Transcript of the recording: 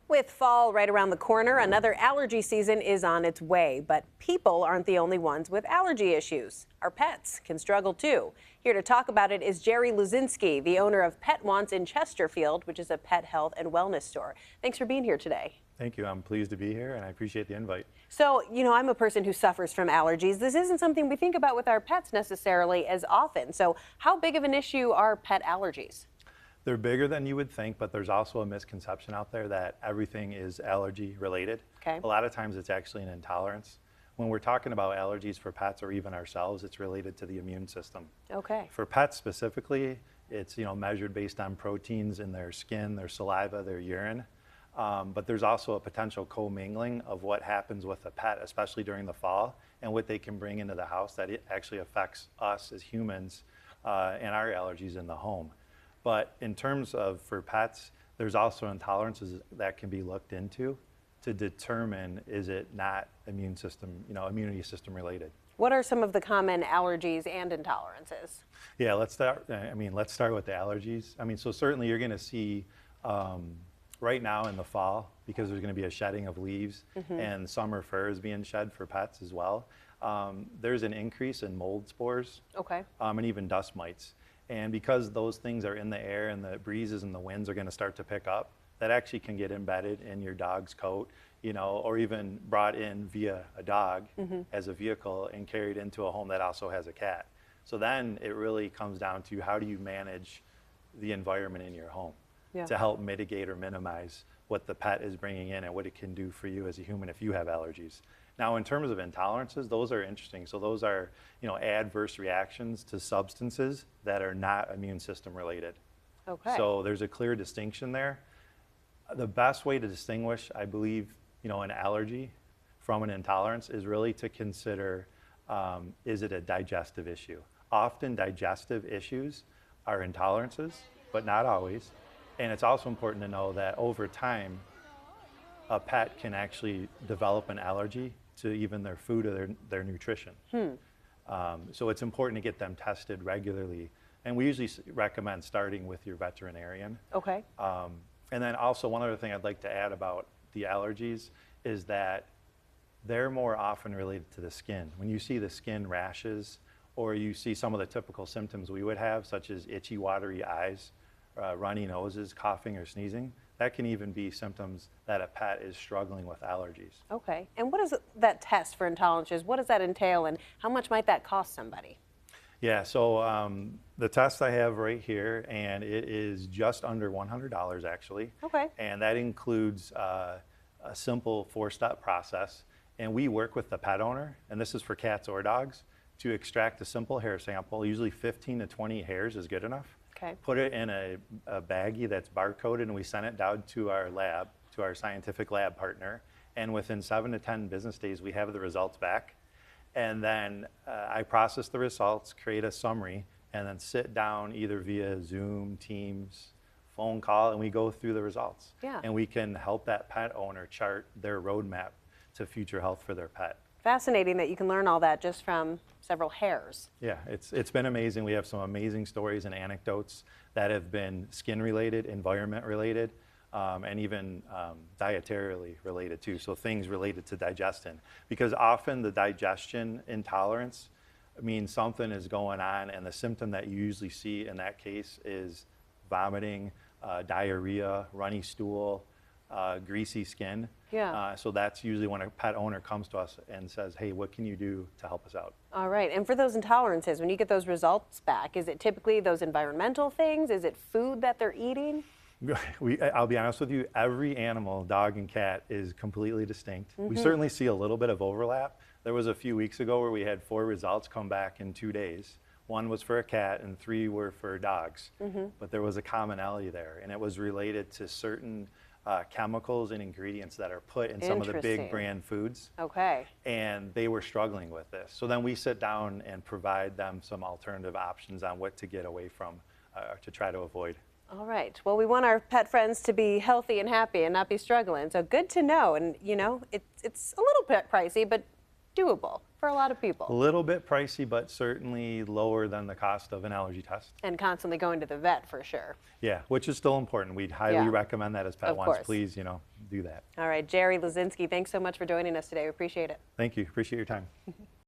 With fall right around the corner, another allergy season is on its way. But people aren't the only ones with allergy issues. Our pets can struggle too. Here to talk about it is Jerry Luzynski, the owner of Pet Wants in Chesterfield, which is a pet health and wellness store. Thanks for being here today. Thank you. I'm pleased to be here, and I appreciate the invite. So, I'm a person who suffers from allergies. This isn't something we think about with our pets necessarily as often. So how big of an issue are pet allergies? They're bigger than you would think, but there's also a misconception out there that everything is allergy related. Okay. A lot of times it's actually an intolerance. When we're talking about allergies for pets or even ourselves, it's related to the immune system. Okay. For pets specifically, it's measured based on proteins in their skin, their saliva, their urine. But there's also a potential commingling of what happens with a pet, especially during the fall, and what they can bring into the house that it actually affects us as humans and our allergies in the home. But in terms of for pets, there's also intolerances that can be looked into to determine is it not immunity system related. What are some of the common allergies and intolerances? Yeah, let's start with the allergies. So certainly you're going to see right now in the fall, because there's going to be a shedding of leaves and summer fur is being shed for pets as well. There's an increase in mold spores. Okay. And even dust mites. And because those things are in the air and the breezes and the winds are going to start to pick up, that actually can get embedded in your dog's coat, or even brought in via a dog as a vehicle and carried into a home that also has a cat. So then it really comes down to how do you manage the environment in your home to help mitigate or minimize what the pet is bringing in and what it can do for you as a human if you have allergies. Now, in terms of intolerances, those are interesting. So those are, adverse reactions to substances that are not immune system related. Okay. So there's a clear distinction there. The best way to distinguish, I believe, an allergy from an intolerance is really to consider, is it a digestive issue? Often digestive issues are intolerances, but not always. And it's also important to know that over time, a pet can actually develop an allergy to even their food or their nutrition. So it's important to get them tested regularly. And we usually recommend starting with your veterinarian. Okay. And then also one other thing I'd like to add about the allergies is that they're more often related to the skin. When you see the skin rashes or you see some of the typical symptoms we would have, such as itchy, watery eyes, runny noses, coughing or sneezing, that can even be symptoms that a pet is struggling with allergies. Okay. And what is that test for intolerances? What does that entail and how much might that cost somebody? Yeah, so the test I have right here, and it is just under $100 actually. Okay. And that includes a simple 4-step process. And we work with the pet owner, and this is for cats or dogs, to extract a simple hair sample. Usually 15 to 20 hairs is good enough. Okay. Put it in a baggie that's barcoded, and we send it down to our lab, to our scientific lab partner. And within 7 to 10 business days, we have the results back. And then I process the results, create a summary, and then sit down either via Zoom, Teams, phone call, and we go through the results. Yeah. And we can help that pet owner chart their roadmap to future health for their pet. Fascinating that you can learn all that just from several hairs. Yeah, it's been amazing. We have some amazing stories and anecdotes that have been skin related, environment related, and even dietarily related too. So things related to digestion, because often the digestion intolerance means something is going on, and the symptom that you usually see in that case is vomiting, diarrhea, runny stool, greasy skin. Yeah. So that's usually when a pet owner comes to us and says, hey, what can you do to help us out? All right. And for those intolerances, when you get those results back, is it typically those environmental things? Is it food that they're eating? I'll be honest with you, every animal, dog and cat, is completely distinct. We certainly see a little bit of overlap. There was a few weeks ago where we had 4 results come back in 2 days. 1 was for a cat and 3 were for dogs. But there was a commonality there, and it was related to certain chemicals and ingredients that are put in some of the big brand foods. Okay. And they were struggling with this. So then we sit down and provide them some alternative options on what to get away from, to try to avoid. All right. Well, we want our pet friends to be healthy and happy and not be struggling. So good to know. And, it's a little bit pricey, but doable for a lot of people. A little bit pricey, but certainly lower than the cost of an allergy test. And constantly going to the vet for sure. Yeah, which is still important. We'd highly recommend that as pet wants. Please, do that. All right, Jerry Luzynski, thanks so much for joining us today. We appreciate it. Thank you. Appreciate your time.